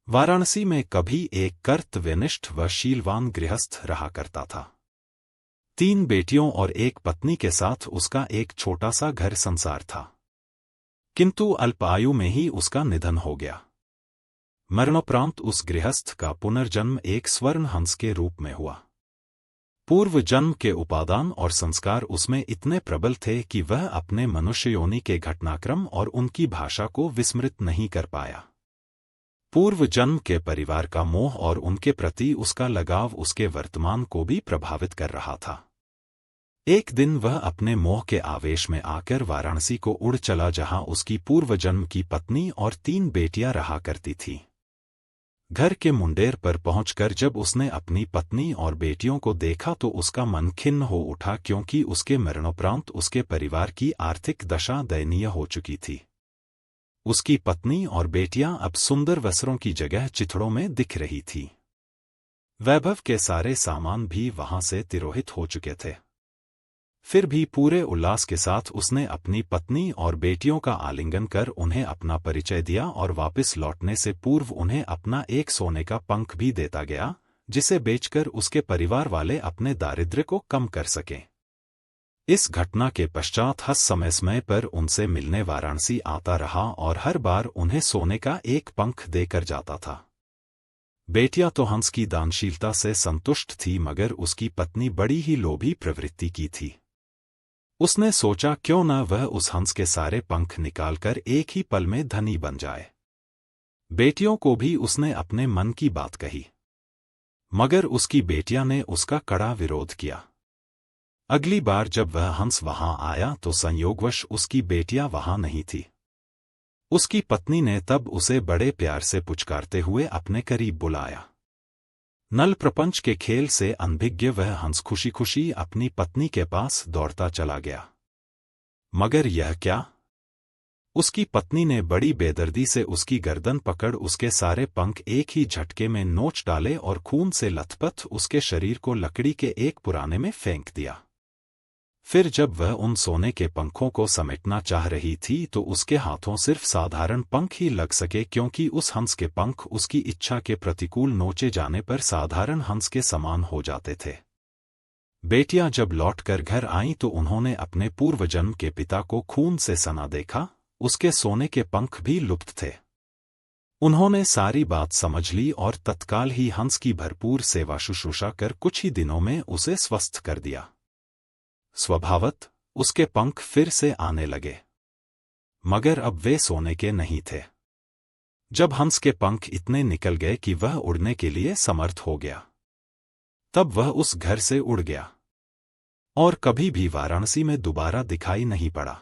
वाराणसी में कभी एक कर्तव्यनिष्ठ व शीलवान गृहस्थ रहा करता था। 3 बेटियों और एक पत्नी के साथ उसका एक छोटा सा घर संसार था। किंतु अल्प आयु में ही उसका निधन हो गया। मरणोपरांत उस गृहस्थ का पुनर्जन्म एक स्वर्ण हंस के रूप में हुआ। पूर्व जन्म के उपादान और संस्कार उसमें इतने प्रबल थे कि वह अपने मनुष्य योनि के घटनाक्रम और उनकी भाषा को विस्मृत नहीं कर पाया। पूर्व जन्म के परिवार का मोह और उनके प्रति उसका लगाव उसके वर्तमान को भी प्रभावित कर रहा था। एक दिन वह अपने मोह के आवेश में आकर वाराणसी को उड़ चला, जहां उसकी पूर्व जन्म की पत्नी और 3 बेटियां रहा करती थीं। घर के मुंडेर पर पहुंचकर जब उसने अपनी पत्नी और बेटियों को देखा तो उसका मन खिन्न हो उठा, क्योंकि उसके मरणोपरांत उसके परिवार की आर्थिक दशा दयनीय हो चुकी थी। उसकी पत्नी और बेटियां अब सुंदर वस्त्रों की जगह चिथड़ों में दिख रही थी। वैभव के सारे सामान भी वहां से तिरोहित हो चुके थे। फिर भी पूरे उल्लास के साथ उसने अपनी पत्नी और बेटियों का आलिंगन कर उन्हें अपना परिचय दिया और वापस लौटने से पूर्व उन्हें अपना एक सोने का पंख भी देता गया, जिसे बेचकर उसके परिवार वाले अपने दारिद्र्य को कम कर सकें। इस घटना के पश्चात हर समय समय पर उनसे मिलने वाराणसी आता रहा और हर बार उन्हें सोने का एक पंख देकर जाता था। बेटियां तो हंस की दानशीलता से संतुष्ट थी, मगर उसकी पत्नी बड़ी ही लोभी प्रवृत्ति की थी। उसने सोचा क्यों न वह उस हंस के सारे पंख निकालकर एक ही पल में धनी बन जाए। बेटियों को भी उसने अपने मन की बात कही, मगर उसकी बेटियां ने उसका कड़ा विरोध किया। अगली बार जब वह हंस वहां आया तो संयोगवश उसकी बेटियां वहां नहीं थी। उसकी पत्नी ने तब उसे बड़े प्यार से पुचकारते हुए अपने करीब बुलाया। नल प्रपंच के खेल से अनभिज्ञ वह हंस खुशी खुशी अपनी पत्नी के पास दौड़ता चला गया। मगर यह क्या? उसकी पत्नी ने बड़ी बेदर्दी से उसकी गर्दन पकड़ उसके सारे पंख एक ही झटके में नोच डाले और खून से लथपथ उसके शरीर को लकड़ी के एक पुराने में फेंक दिया। फिर जब वह उन सोने के पंखों को समेटना चाह रही थी तो उसके हाथों सिर्फ साधारण पंख ही लग सके, क्योंकि उस हंस के पंख उसकी इच्छा के प्रतिकूल नोचे जाने पर साधारण हंस के समान हो जाते थे। बेटियां जब लौटकर घर आईं तो उन्होंने अपने पूर्वजन्म के पिता को खून से सना देखा। उसके सोने के पंख भी लुप्त थे। उन्होंने सारी बात समझ ली और तत्काल ही हंस की भरपूर सेवा शुश्रूषा कर कुछ ही दिनों में उसे स्वस्थ कर दिया। स्वभावत उसके पंख फिर से आने लगे, मगर अब वे सोने के नहीं थे। जब हंस के पंख इतने निकल गए कि वह उड़ने के लिए समर्थ हो गया, तब वह उस घर से उड़ गया और कभी भी वाराणसी में दोबारा दिखाई नहीं पड़ा।